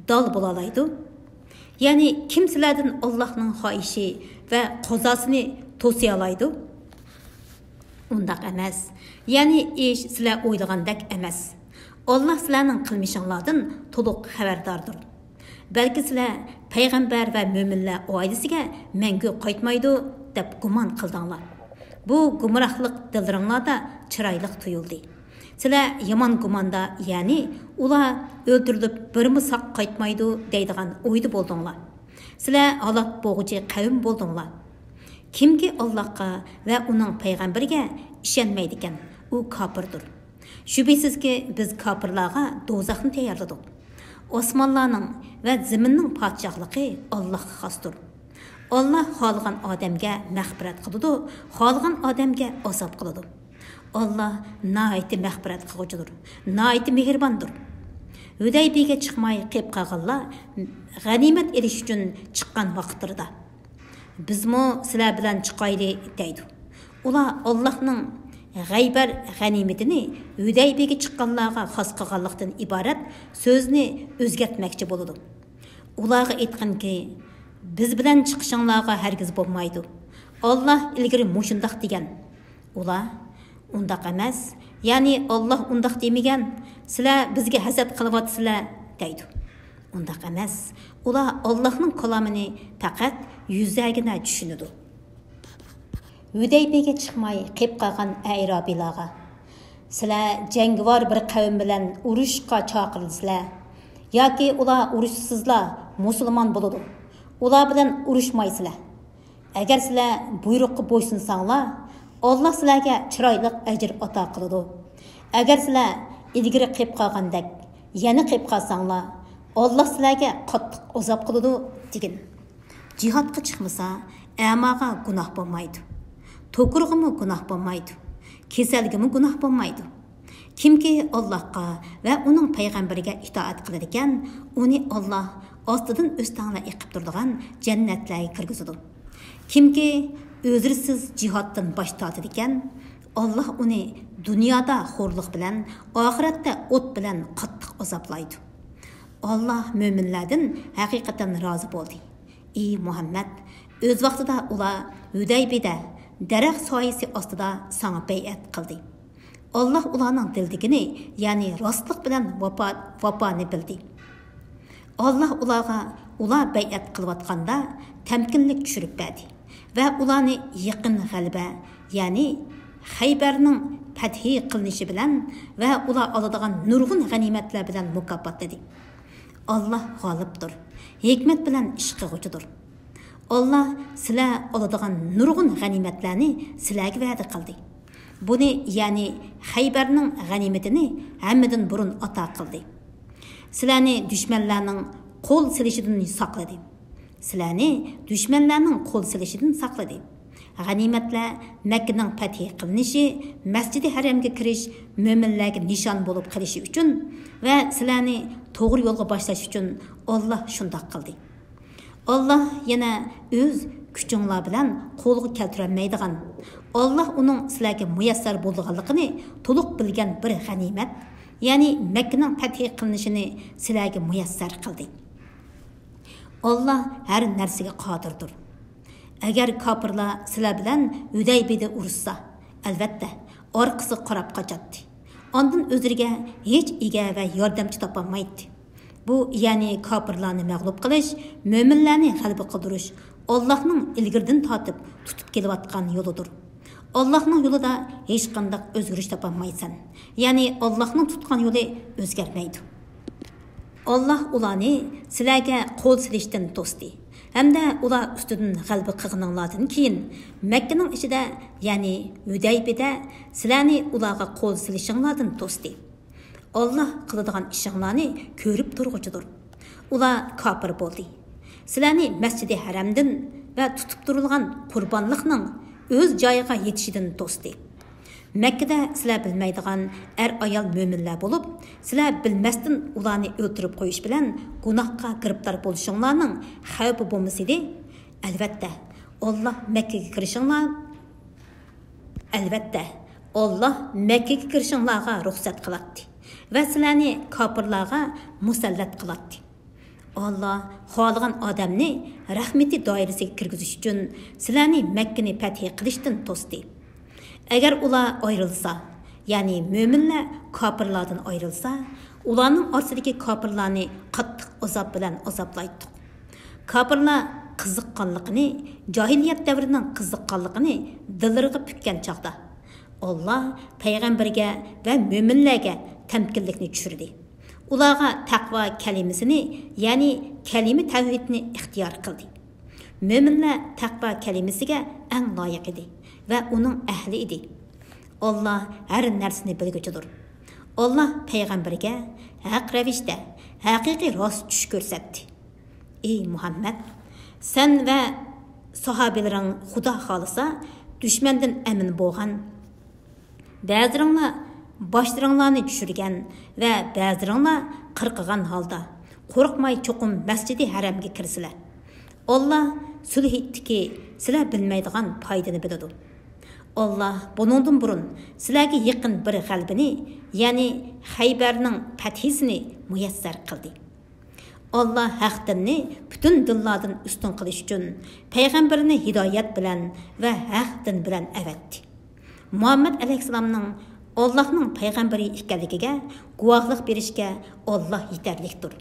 dal bo'lalaydi? Ya'ni kim sizlardan Allohning xohishi va qazosini to'siya oladi? Undaq emas. Ya'ni ish sizlar o'ylagandek emas. Allah sizlarning qilmishinglardan to'liq xabardordir. Balki sizlar payg'ambar va mo'minlar oilasiga mangu qaytmaydi deb gumon qildinglar. Bu gumrohlik dillaringlarda chiroyli tuyuldi. Sizlar yomon gumonda, ya'ni ular o'ldirilib birmi saq qaytmaydi deydigan o'yda bo'ldinglar. Sizlar halok bo'g'uchi qavm bo'ldinglar. Kimki Allohga va uning payg'ambariga ishonmaydi ekan, u kofirdir. Şübhəsizki biz kafirlarga do'zaxni tayyorladik. Osmonlarning va zaminning podshohligi Allohga xosdir. Allah xohlagan odamga mag'firat qiladi, xohlagan odamga azob qiladi. Allah nihoyat mag'firat qiluvchidir, nihoyat mehribondir. Hudaybiyaga chiqmay qilib qolganlar g'animat elish uchun chiqqan vaqtlarida bizmo sizlar bilan chiqayli deydi. Ular Allohning g'aybar g'animatini Hudaybiyaga chiqqanlarga xos qilganlikdan iborat so'zni o'zgartmoqchi bo'ladi. Ularga aytganki, biz bilan chiqishinglarga hargiz bo'lmaydi. Alloh ilgari mushundaq degan. Ular undaq emas, ya'ni Alloh undaq demagan, sizlar bizga hasad qilyapsizlar deydi. Undaq emas. Ular Allohning kalamini faqat yuzagina tushunadi. Hudaybiyaga chiqmay qilib qolgan Airabilarga sizlar jangovar bir qavm bilan urushga chaqirildinglar yoki ular urushsizlar musulmon bo'ladi. Ular bilan urushmaysizlar. Agar sizlar buyruqqa bo'ysunsanglar, Alloh sizlarga chiroyli ajr ato qiladi. Agar sizlar ilgari qilib qolgandek yana qilib qolsanglar, Alloh sizlarga qattiq azob qiladi degan. Jihodga chiqmasa, amaga gunoh bo'lmaydi. To'qirg'imi gunoh bo'lmaydi. Kasalgimi gunoh bo'lmaydi. Kimki Allohga va uning payg'ambariga itoat qilar ekan, uni Alloh ostidan o'stanglar eqib turadigan jannatlarga kirgizadi. Kimki o'zrisiz jihoddan bosh tortadi ekan, Alloh uni dunyoda xo'rlik bilan, oxiratda o't bilan qattiq azoblaydi. Alloh mo'minlardan haqiqatan rozi bo'ldi. Ey Muhammad, o'z vaqtida ular Hudaybiyada daraxt soyasi ostida sana bay'at qildi. Alloh ularning dildagini, ya'ni rostlik bilan vafoni bildi. Alloh ular bay'at qilayotganda tamkinlik tushirib berdi va ularni yaqin g'alaba, ya'ni Xaybarning fathi qilinishi bilan va ular oladigan nurg'un g'animatlar bilan mukofotladi. Allah g'olibdir, hikmat bilan ish qiluvchidir. Allah sizlar oladigan nurg'un g'animatlarni sizlarga va'da qildi. Buni, ya'ni Xaybarning g'animatini hammadan burun ato qildi. Sizlarni dushmanlarning qo'l silishidan saqladi. Saqladi. G'animatlar Makkaning fathi qilinishi, Masjidi Haramga kirish mo'minlarga nishon bo'lib qilishi uchun va sizlarni to'g'ri yo'lga boshlash uchun Alloh shundoq qildi. Alloh yana o'z kuchinglar bilan qo'lga keltirolmaydigan, Alloh uning sizlarga muyassar bo'lganligini to'liq bilgan bir g'animat, ya'ni Makkaning fathi qilinishini sizlarga muyassar qildi. Alloh har narsaga qodirdir. Agar kofirlar sizlar bilan Hudaybiyada urushsa, albatta orqasi qarab qochadi. Ondan o'zlariga hech ega va yordamchi topolmaydi. Bu, ya'ni kofirlarni mag'lub qilish, mo'minlarni g'alaba qildirish Allohning ilgirdan tortib tutib kelayotgan yo'lidir. Allohning yo'lida hech qanday o'zgarish topolmaysan. Ya'ni Allohning tutgan yo'li o'zgarmaydi. Alloh ularni sizlarga qo'l silishdan to'sdi. Hamda ular ustidan g'alaba qilganlardan keyin Makkaning ichida, ya'ni Hudaybiyada sizlarni ularga qo'l silishinglardan to'sdi. Alloh qiladigan ishinglarni ko'rib turg'uchidir. Ular kofir bo'ldi. Sizlarni Masjidi Haramdan va tutib turilgan qurbonlikning o'z joyiga yetishidan to'sdi. Makkada sizlar bilmaydigan ayol mo'minlar bo'lib, sizlar bilmasdan ularni o'ltirib qo'yish bilan gunohga giribdor bo'lishinglarning xavfi bo'lmasidi, albatta Alloh Makkaga kirishinglarga ruxsat qiladi va sizlarni kofirlarga musallat qiladi. Alloh xohlagan odamni rahmeti doirasiga kirgizish uchun sizlarni Makkani fath qilishdan to'sdi. Agar ular ayrılsa, ya'ni mo'minlar kofirlardan ayrılsa, ularning orasidagi kofirlarni qattiq azob bilan azoblaydi. Kofirlar qiziqqanligini, jahiliyat davrining qiziqqanligini dillariga pukkan chaqda Alloh payg'ambarga va mo'minlarga tamkinlikni tushirdi. Ularga taqvo kalimasini, ya'ni kalima tavhidni ixtiyor qildi. Mo'minlar taqvo kalimasiga eng loyiq edi va uning ahli edi. Alloh har narsani bilguchidir. Alloh payg'ambarga haq ravishda haqiqiy rost tush ko'rsatdi. Ey Muhammad, sen va sahobilaring Xudo xolisa dushmandan amin bo'lgan. Ba'zilaringlar boshlaringlarni tushirgan va ba'zilaringlar qirqigan holda qo'rqmay cho'qim Masjidi Haramga kirsilar. Alloh sulh etdiki, sizlar bilmaydigan foydani biladi. Alloh buningdan burun sizlarga yaqin bir g'albini, ya'ni Xaybarning fathisini muyassar qildi. Alloh haqdinni butun dillardan ustun qilish uchun payg'ambarni hidoyat bilan va haqdin bilan avatdi. Muhammad alayhisalomning Allohning payg'ambari ekanligiga guvohlik berishga Alloh yetarlikdir.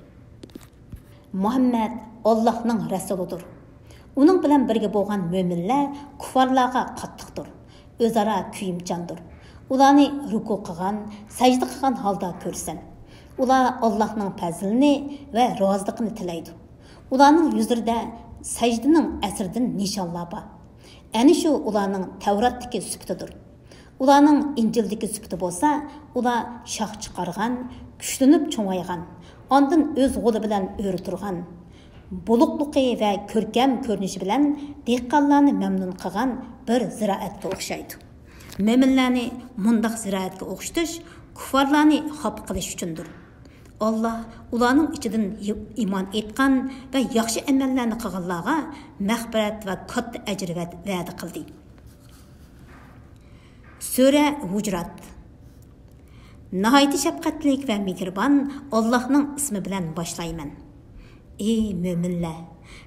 Muhammad Allohning rasulidir. Uning bilan birga bo'lgan mo'minlar kuffarlarga qattiqdir. O'zaro kuyimchandir. Ularni ruku qilgan, sajda qilgan holda ko'rsin. Ular Allohning fazlini va roziligini tilaydi. Ularning yuzlarida sajdaning asridan nishonlar bor. Ana shu ularning Tavratdagi sifatidir. Ularning Injildagi sifati bo'lsa, ular shoh chiqargan, kuchlanib cho'ngaygan, ondan o'z qo'li bilan o'ri turgan, buluqluqi va ko'rkam ko'rinishi bilan dehqonlarni mamnun qilgan bir ziroatga o'xshaydi. Mo'minlarni mundaq ziroatga o'xshatish kuffarlarni xop qilish uchundir. Allah ularning ichidan iymon etgan va yaxshi amallarni qilganlarga mag'firat va katta ajr va'da qildi. Sura Hujurat. Nihoyat shafqatlik va mehribon Allohning ismi bilan boshlayman. Ey mo'minlar,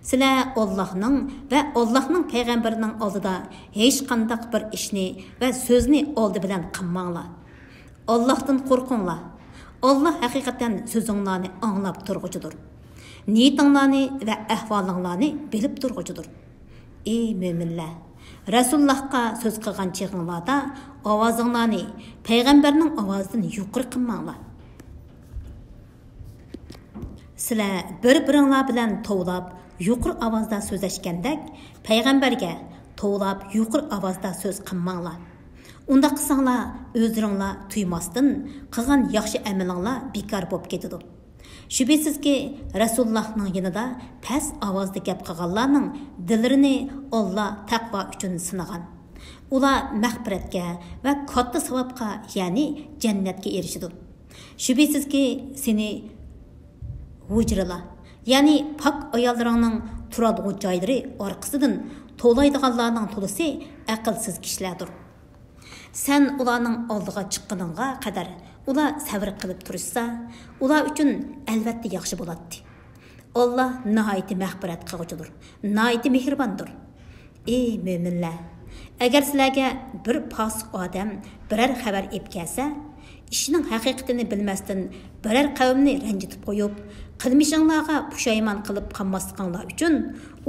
sizlar Allohning va Allohning payg'ambarining oldida hech qanday bir ishni va so'zni oldi bilan qilmanglar. Allohdan qo'rqinglar. Allah haqiqatan so'zinglarni anglab turg'uchidir. Niyatinglarni va ahvolinglarni bilib turg'uchidir. Ey mo'minlar, Rasulullahga so'z qilgan chig'inglarda ovozinglarni payg'ambarning ovozidan yuqori qilmanglar. Sizlar bir-biringlar bilan tovlab, yuqori ovozda so'zlashgandek, payg'ambarga tovlab, yuqori ovozda so'z qilmanglar. Unda qilsanglar, o'zlaringlar tuymasdan qilgan yaxshi amalinglar bekor bo'lib ketadi. Shubhasizki, Rasulullahning yanida past ovozda gap qilganlarning dillarini Alloh taqvo uchun sinagan. Ular mag'firatga va katta savobga, ya'ni jannatga erishadi. Shubhasizki, seni hujralar, ya'ni pak ayollaringning turadigan joylari orqasidan to'laydiganlarning to'lisi aqlsiz kishilardir. Sen ularning oldiga chiqqaningga qadar ular sabr qilib turishsa, ular uchun albatta yaxshi bo'ladi. Alloh nihoyat mag'firat qiluvchidir, nihoyat mehribondir. Ey mo'minlar, agar sizlarga bir fosiq odam biror xabar olib kelsa, ishning haqiqatini bilmasdan biror qavmni ranjitib qo'yib, qilmishinglarga pushaymon qilib qolmasliklaringlar uchun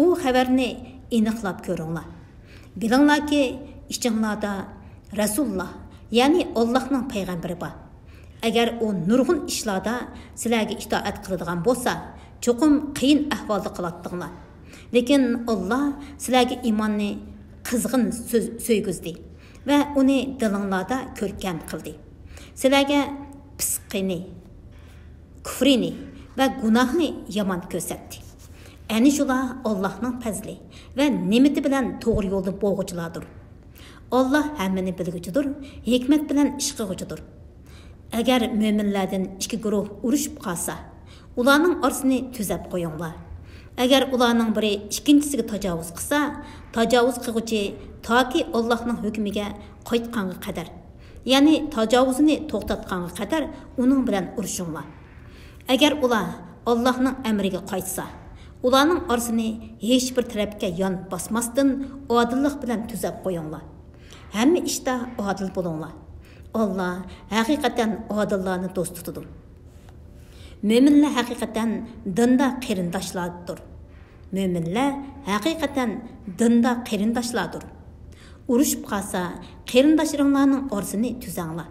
u xabarni aniqlab ko'ringlar. Bilinglarki, ichinglarda Rasulullah, ya'ni Allohning payg'ambari bor. Agar u nurg'un ishlarda sizlarga itoat qiladigan bo'lsa, cho'qim qiyin ahvolda qoladinglar. Lekin Alloh sizlarga iymonni qizg'in so'ygizdi va uni dilinglarda ko'rkam qildi. Sizlarga pisqini, kufrini va gunohni yomon ko'rsatdi. Ani shular Allohning fazli va ne'mati bilan to'g'ri yo'lda bo'lg'uchilardir. Allah hammani bilguchidir, hikmat bilan ish qilguchidir. Agar mo'minlardan ikki guruh urushib qolsa, ularning orasini tuzab qo'yinglar. Agar ularning biri ikkinchisiga tajovuz qilsa, tajovuz qilguchi toki Allohning hukmiga qaytganga qadar, ya'ni tajovuzini to'xtatganga qadar uning bilan urushinglar. Agar ular Allohning amriga qaytsa, ularning orasini hech bir tarafga yon bosmasdan odillik bilan tuzab qo'yinglar. Hamma ishda odil bo'linglar. Alloh haqiqatan odillarni do'st tutadi. Mo'minlar haqiqatan dinda qarindoshlardir. Mo'minlar haqiqatan dinda qarindoshlardir. Urushib qolsa, qarindoshlaringlarning orasini tuzanglar.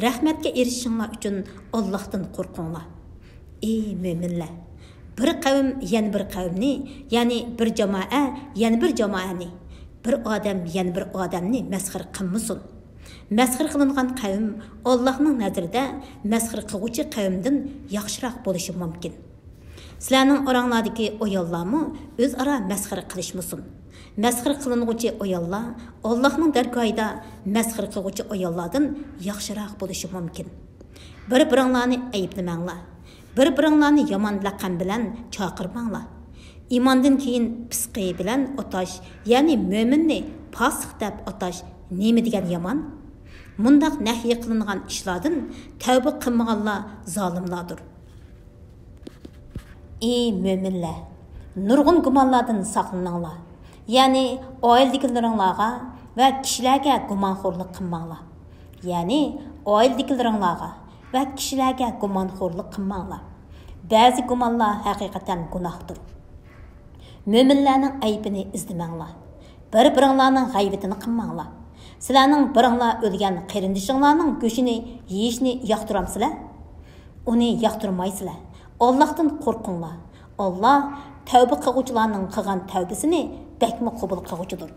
Rahmatga erishishinglar uchun Allohdan qo'rqinglar. Ey mo'minlar, bir qavm yana bir qavmni, ya'ni bir jamoa yana bir jamoani, bir odam yana bir odamni masxir qilmasin. Masxir qilingan qavm Allohning nazarida masxir qiluvchi qavmdan yaxshiroq bo'lishi mumkin. Sizlarning oranglardagi ayollarmi o'zaro masxir qilishmasin. Masxir qilinuvchi ayollar Allohning dargohida masxir qiluvchi ayollardan yaxshiroq bo'lishi mumkin. Bir-biringlarni ayblamanglar. Bir-biringlarni yomon laqam bilan chaqirmanglar. İmandan keyin pisqi bilan atash, ya'ni mo'minni fosiq deb atash nima degan yomon? Mundaq nahiy qilingan ishlardan tavba qilmaganlar zolimlardir. Ey mo'minlar, nurg'un gumonlardan saqlaninglar. Ya'ni oiladagilaringlarga va kishilarga gumonxo'rlik qilmanglar. Ya'ni oiladagilaringlarga va kishilarga gumonxo'rlik qilmanglar. Ba'zi gumonlar haqiqatan gunohdir. Mo'minlarning aybini izlamanglar. Bir-biringlarning g'aybitini qilmanglar. Sizlarning biringlar o'lgan qarindishinglarning go'shini yeyishni yoqtiramsizlar? Uni yoqtirmaysizlar. Allohdan qo'rqinglar. Alloh tavba qiluvchilarning qilgan tavbasini bakmi qabul qiluvchidir.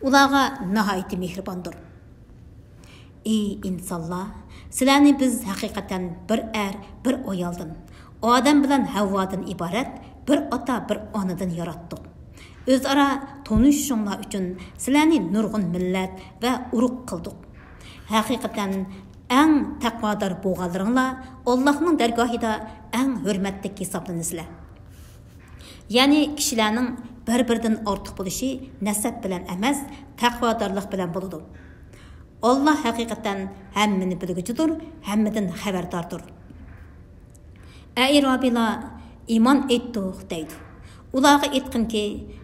Ularga nihoyat mehribondir. Ey insonlar, sizlarni biz haqiqatan bir bir ayoldan, odam bilan Havvodan iborat bir ota bir onadan yaratdik. O'zaro tanishishinglar uchun sizlarni nurg'un millat va urug' qildik. Haqiqatan Әң тақвадар болғанларыңlar Аллаһның дәргахында әң hürmetlik hesaplanısılar. Yani kişilərinin bir-birindən artıq buluşı nəsəb bilən emas, taqvadarlıq bilən buludu. Allah həqiqətən həmmini bilgücüdür, həmmidən xəbərdardır. Rabbilar iman etdik deydi. Ularga aytqin ki,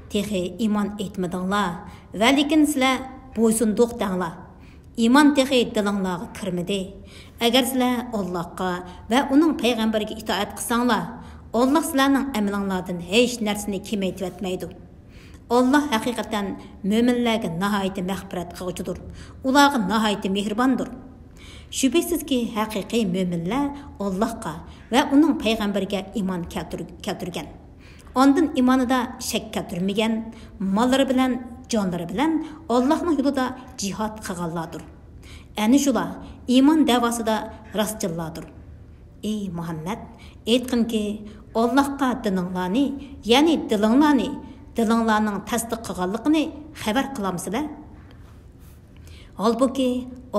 texi iman etmədinglar, və lekin sizlər boysunduq danglar. İman texi dilinglarga kirmidi. Agar sizlar Allohga va uning payg'ambariga itoat qilsanglar, Allah sizlarning amalinglardan hech narsani kamaytib etmaydi. Allah haqiqatan mo'minlarga nihoyat mag'firat qiluvchidir. Ularga nihoyat mehribondir. Shubhasizki haqiqiy mo'minlar Allohga va uning payg'ambariga iymon keltirgan. Ondan imonida shak keltirmagan, mollari bilan, jonlari bilan Allohning yo'lida jihad qilganlardir. Ani shular iymon davosida rostchillardir. Ey Muhammad, aytqinki, Allohga dininglarni, ya'ni dilinglarning tasdiq qilganligini xabar qilamsizlar? Halbuki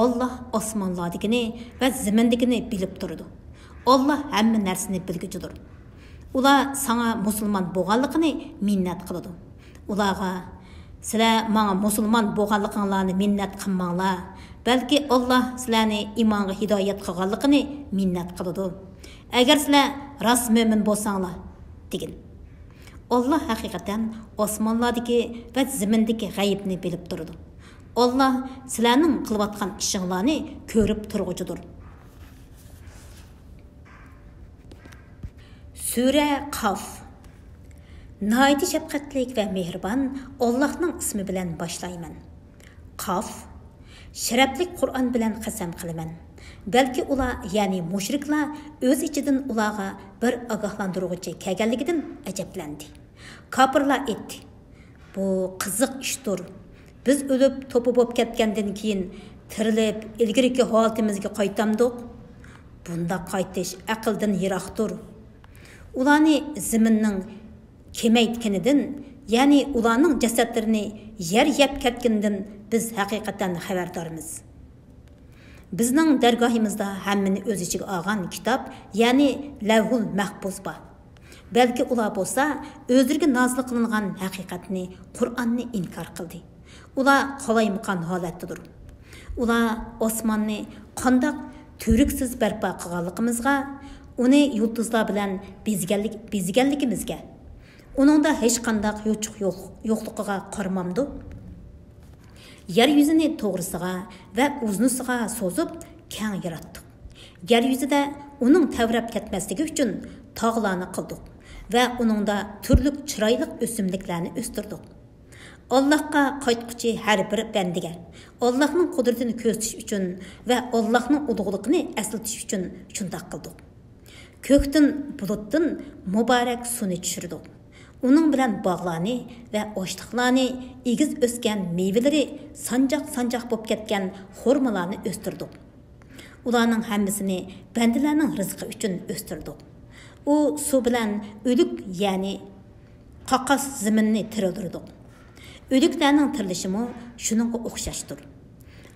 Allah osmonlardagini va zimindagini bilib turadi. Allah hamma narsani bilguchidir. Ular sana musulmon bo'lganligini minnat qiladi. Ularga sizlar menga musulmon bo'lganliginglarni minnat qilmanglar. Balki Allah sizlarni iymonga hidoyat qilganligini minnat qiladi. Agar sizlar rost mo'min bo'lsanglar, degan. Allah haqiqatan osmonlardagi va zimindagi g'aybni bilib turadi. Allah sizlarning qilayotgan ishinglarni ko'rib turguchidir. Sura Qaf. Nəhayət şəfqətlik və mehriban Allahның ismi bilan başlayman. Qaf. Şərəflik Qur'an bilan qasam qilaman. Balki ular, ya'ni mushriklar o'z ichidan ularga bir ogohlantiruvchi kelganligidan ajablandi. Kafirlar aytdi: "Bu qiziq ishdir. Biz o'lib to'pi bo'lib ketgandan keyin tirilib ilgirki holatimizga qaytamdiq. Bunda qaytish aqldan yiroqdir." Ularni ziminning kemaytkanidan, ya'ni ularning jasadlarini yer yeb ketganidan biz haqiqatan xabardormiz. Bizning dargohimizda hammani o'z ichiga olgan kitob, ya'ni Lavhul Mahfuz bor. Balki ular bo'lsa, o'zlariga nozil qilingan haqiqatni, Qur'onni inkor qildi. Ular qolaymaqon holatdadir. Ular osmonni qandoq turiksiz barpo qilganligimizga, uni yulduzlar bilan bezganligimizga, uningda hech qanday yo'qligiga qaramamdi. Yer yüzini to'g'risiga va uznisiga so'zib keng yaratdik. Yer yuzida uning tavrab ketmasligi uchun tog'larni qildik va uningda turli chiroyli o'simliklarni o'stirdik. Allohga qaytquchi har bir bandiga Allohning qudratini ko'rsatish uchun va Allohning ulug'ligini aslatish uchun shunday qildik. Ko'kdan, bulutdan muborak suvni tushirdik. Uning bilan bog'larni va o'shliqlarni, egiz o'sgan meyvelari, sanjoq bo'lib ketgan xurmalarni o'stirdik. Ularning hammasini bandalarning rizqi uchun o'stirdik. U suv bilan o'lik, ya'ni qaqas zaminni tirildirdik. O'liklarning tirilishimi shuningga o'xshashdir.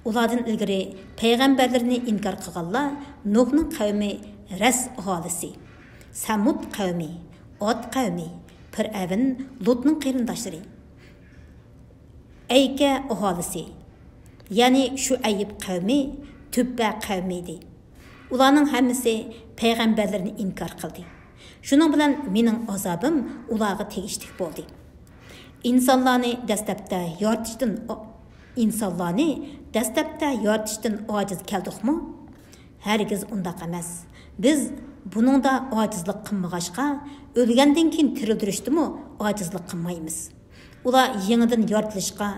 Ulardan ilgari payg'ambarlarni inkor qilganlar Nuhning qavmi Ras aholisi, Samud qavmi, Od qavmi, Fir'avn, Lutning qarindoshlari, Ayka aholisi, ya'ni Shuayb qavmi, Tubba qavmi edi. Ularning hammasi payg'ambarlarni inkor qildi. Shuning bilan mening azobim ularga tegishli bo'ldi. İnsanlarni dastlabda yaratishdan ojiz keldikmi? Hargiz undaq emas. Biz buningda ojizlik qilmag'achqa, o'lgandan keyin tirildirishdimi ojizlik qilmaymiz. Ular yangidan yaratilishga,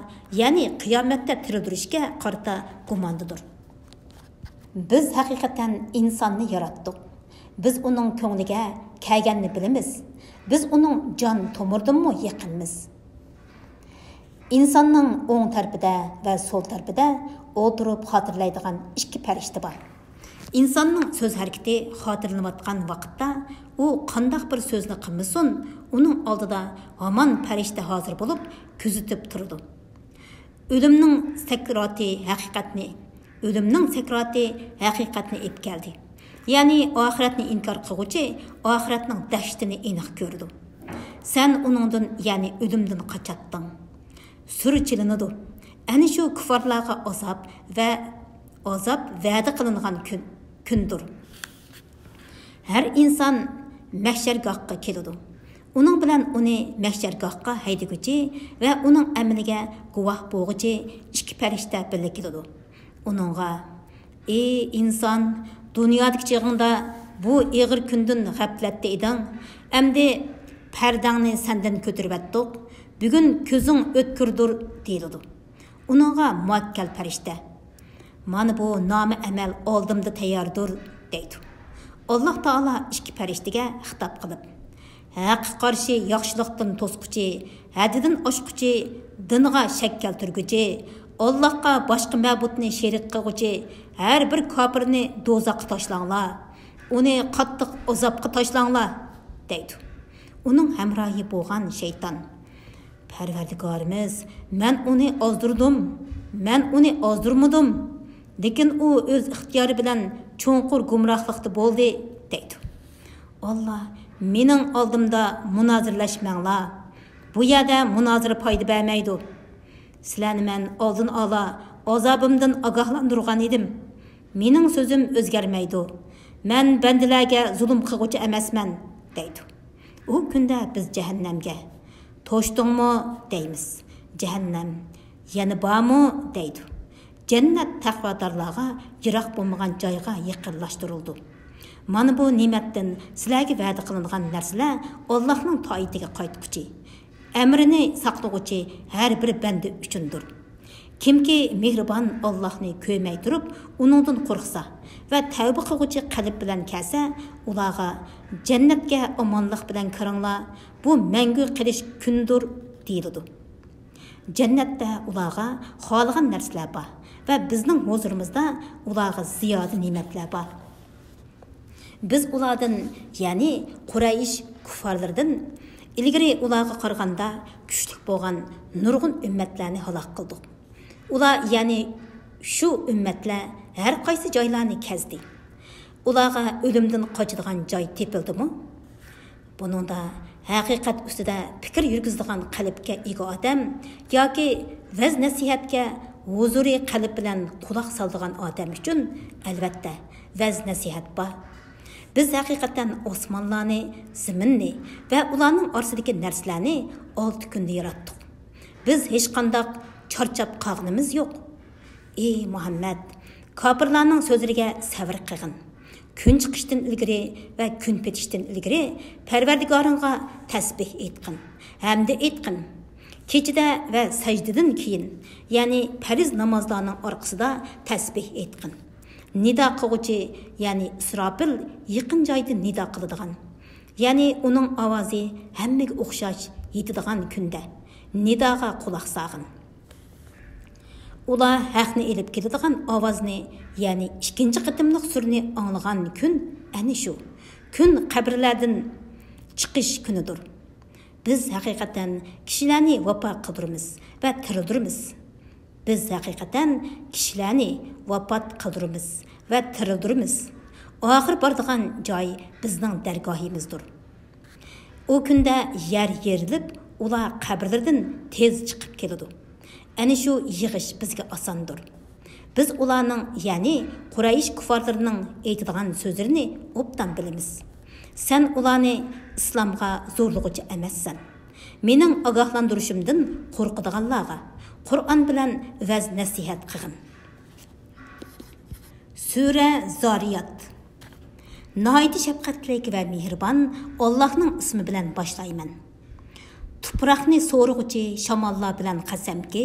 ya'ni qiyomatda tirildirishga qarata gumondadir. Biz haqiqatan insonni yaratdik. Biz uning ko'ngliga kelganini bilamiz. Biz uning jon tomiridanmi yaqinmiz. İnsanның o'ng tarafida va so'l tarafida o'tirib xotirlaydigan ikki farishta bor. İnsanның so'z harakati xotirlanayotgan vaqtda u qanday bir so'zni qilmasin, uning oldida hamon farishta hozir bo'lib, kuzatib turadi. O'limning sakrati haqiqatni Ölümnің сәкраты haqiqatni еп keldi. Yani ahiretni inkar qilguvchi ahiretning dahshatini aniq ko'rdi. Sen uningdan, yani ölümden qaçatding. Surchilinadi. Ana shu kuffarlarga azab va'da qilingan kundir. Har inson mahshargohga keladi. Uning bilan uni mahshargohga haydaguvchi va uning amaliga guvoh bo'lguvchi ikki farishta birga keladi. Uningga: "Ey inson, dunyodagi chig'ingda bu ig'ir kundan g'aflatda eding. Endi pardangni sendan ko'tarib atdik. Bugun ko'zing o'tkirdir" deyiladi. Uningga muakkal farishta: "Mana bu nomi amal oldimda tayyordir" deydi. Allah Taala ikki farishtaga xitob qilib: "Haqqa qarshi yaxshilikdan to'squchi, haddidan oshquchi, dinga shak keltirguchi, Allahqa boshqa ma'budni sherik qilguchi har bir kofirni do'zaxga tashlanglar. Uni qattiq azobga tashlanglar" deydi. Uning hamrohi bo'lgan shayton: "Parvardigorimiz, men uni ozdirmadim. Lekin u o'z ixtiyori bilan cho'nqur gumrohlikda bo'ldi" deydi. Allah: "Mening oldimda munozirlashmanglar. Bu yerda munozira foyda bermaydi. Sizlarni men oldin ola azobimdan ogohlantirgan edim. Mening so'zim o'zgarmaydi. Men bandalarga zulm qilguvchi emasman" deydi. U kunda biz jahannamga "To'shdingmi?" deymiz. Jahannam: "Yana bormi?" deydi. Jannat taqvodorlarga yiroq bo'lmagan joyga yaqinlashtirildi. Mana bu ne'matdan sizlarga va'da qilingan narsalar Allohning toatiga qaytquchi, amrini saqlag'uchi har bir banda uchundir. Kimki mehribon Allohni ko'rmay turib, uningdan qo'rqsa va tavba qilg'uchi qalb bilan kelsa, ularga jannatga omonlik bilan kiringlar, bu mangu qilish kundir deyiladi. Jannatda ularga xohlagan narsalar bor va bizning huzurimizda ularga ziyoda ne'matlar bor. Biz ulardan, ya'ni Quraysh kuffarlardan ilgari ularga qaraganda kuchli bo'lgan nurg'un ummatlarni halok qildik. Ular, ya'ni shu ummatlar har qaysi joylarni kezdi. Ularga o'limdan qochadigan joy tepildimi? Buningda haqiqat ustida fikr yurgizadigan qalbga ega odam yoki vaz nasihatga huzuri qalb bilan quloq soladigan odam uchun albatta vaz nasihat bor. Biz haqiqatan osmonlarni, zaminni va ularning orasidagi narsalarni 6 kunda yaratdik. Biz hech qanday charchab qolganimiz yo'q. Ey Muhammad, kofirlarning so'zlariga sabr qilgin. Kun chiqishdan ilgari va kun petishdan ilgari Parvardigoringga tasbih aytqin. Hamda aytqin. Kechida va sajdadan keyin, ya'ni farz namozlarning orqasida tasbih aytqin. Nida qilguvchi, ya'ni Isrofil yaqin joyda nida qiladigan. Ya'ni uning ovozi hammaga o'xshash yetadigan kunda nidoga quloq solgin. Ular haqni elib keladigan ovozni, ya'ni ikkinchi qitimliq surni anglagan kun ana shu. Kun qabrlardan chiqish kunidir. Biz haqiqatan kishilarni vafo qildiramiz va tirildiramiz. Biz haqiqatan kishilarni vafot qildiramiz va tirildiramiz. Oxir boradigan joy bizning dargohimizdir. O kunda yer yerilib, ular qabrlardan tez chiqib keladi. Ana shu yig'ish bizga osondir. Biz ularning, ya'ni Quraysh kuffarlarining aytadigan so'zlarini obdan bilamiz. Sen ularni islomga zo'rlig'uchi emassan. Mening ogohlantirishimdan qo'rqadiganlarga Qur'on bilan vaz nasihat qilgin. Sura Zariyat. Nəhayət şəfqətlik və mehribon Allahның ismi bilan başlayman. Tuproqni so'rg'uchi shamollar bilan qasamki,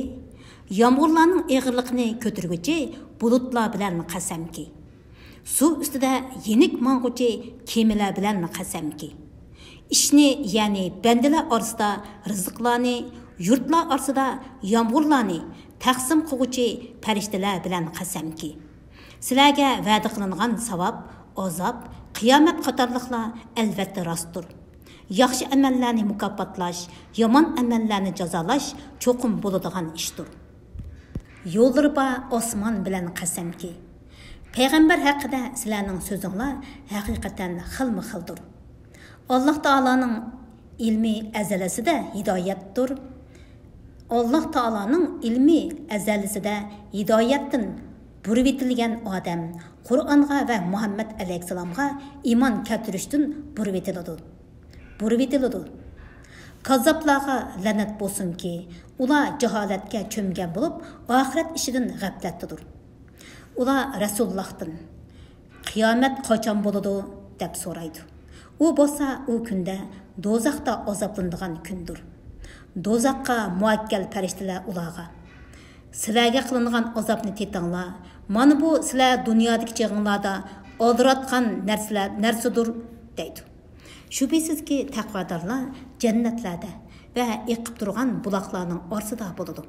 yomg'irlarning ig'irligini ko'targ'uchi bulutlar bilan qasamki, suv ustida yenik mang'uchi kemalar bilan qasamki, ishni, ya'ni bandalar orasida rizqlarni, yurtlar orasida yomg'irlarni taqsim qilg'uchi farishtalar bilan qasamki, sizlarga va'da qilingan savob, azob, qiyomat qatorliqlar albatta rostdir. Yaxshi amallarni mukofotlash, yomon amallarni jazolash cho'qim bo'ladigan ishdir. Yolları ba osman bilan qasamki. Peygamber haqida sizlarning so'zinglar haqiqatan xilma-xildir. Alloh taolaning ilmi azalasida hidoyatdir. Alloh taolaning ilmi azalasida hidoyatdan burvitilgan odam Qur'onga va Muhammad alayhisalomga iymon keltirishdan burvitiladi. Kazzablarga la'nat bo'lsinki, ular jaholatga cho'mgan bo'lib, oxirat ishidan g'aflatdadir. Ular Rasulullohdan qiyomat qachon bo'ladi deb so'raydi. U bo'lsa u kunda do'zaxda azoblanadigan kundir. Do'zaxga muakkal farishtalar ularga sizlarga qilingan azobni tetinglar. Mana bu sizlar dunyodagi chig'inglarda oldiratgan narsadir deydi. Şüphesizki taqvodorlar jannatlarda va eqib turgan buloqlarning orsida bo'ladi.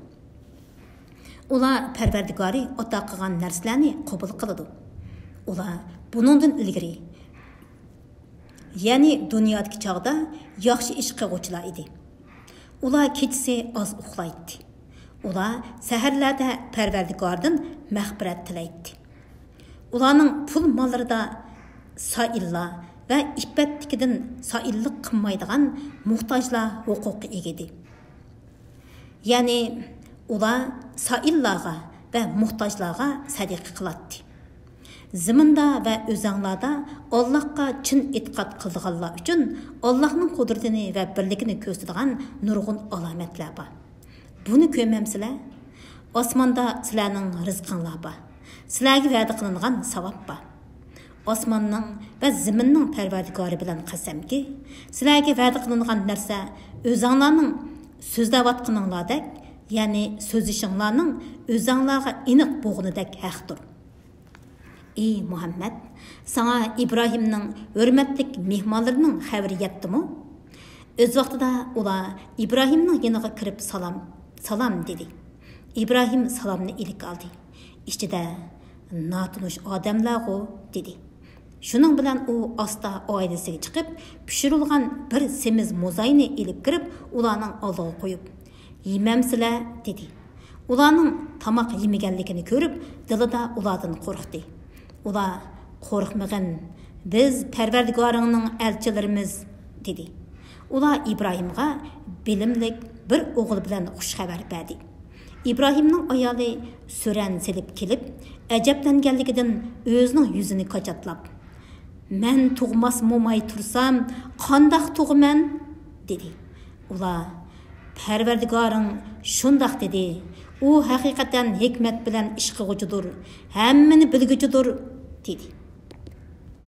Ular Parvardigori ato qilgan narsalarni qabul qiladi. Ular buningdan ilgari, ya'ni dunyodagi chog'da yaxshi ish qiluvchilar edi. Ular kechasi oz uxlaydi. Ular saharlarda Parvardigordan mag'firat tilaydi. Ularning pul mollarida saillar ve iffetlikinden saillik qilmaydigan muhtojlar huquqi egedi. Yani ular saillarga ve muhtojlarga sadiqa qiladi. Ziminda ve özanglarda Allah'a chin e'tiqod qilganlar uchun Allah'ning qudratini ve birligini ko'rsatadigan nurg'un alomatlar bor. Buni ko'rmamsizlar? Osmonda sizlarning rizqinglar bor. Sizlarga va'da qilingan savob bor. Osmanның və ziminның Parvardigori bilan qasamki, sizlarga va'da qilingan narsa o'zinglarning so'zlayotganinglardek, ya'ni so'zishinglarning o'zinglarga aniq bo'lganidek haqdir. Ey Muhammad, sana İbrahimning hurmatlik mehmonlarining xabari yetdimi? O'z vaqtida ular İbrahimning yoniga kirib salom dedi. İbrahim salomni ilik oldi. Ichida natunish odamlar-ku dedi. Şunun bilan u asta oilasiga chiqib, pishirilgan bir semiz mo'zayni ilib kirib, ularning oldiga qo'yib, "Yemamsizlar?" dedi. Ularning tamoq yemaganligini ko'rib, dilida ulardan qo'rqdi. Ular, "Qo'rqmagin, biz Parvardigoringning elchilarimiz" dedi. Ular İbrahimga bilimlik bir o'g'il bilan xush xabar berdi. İbrahimning ayoli so'ran selib kelib, ajablanganligidan o'zining yuzini qochatlab, "Men tug'mas mo'may tursam, qandoq tug'man?" dedi. Ular, "Parvardigoring shundoq dedi. U haqiqatan hikmat bilan ish qilguchidir, hammani bilguchidir" dedi.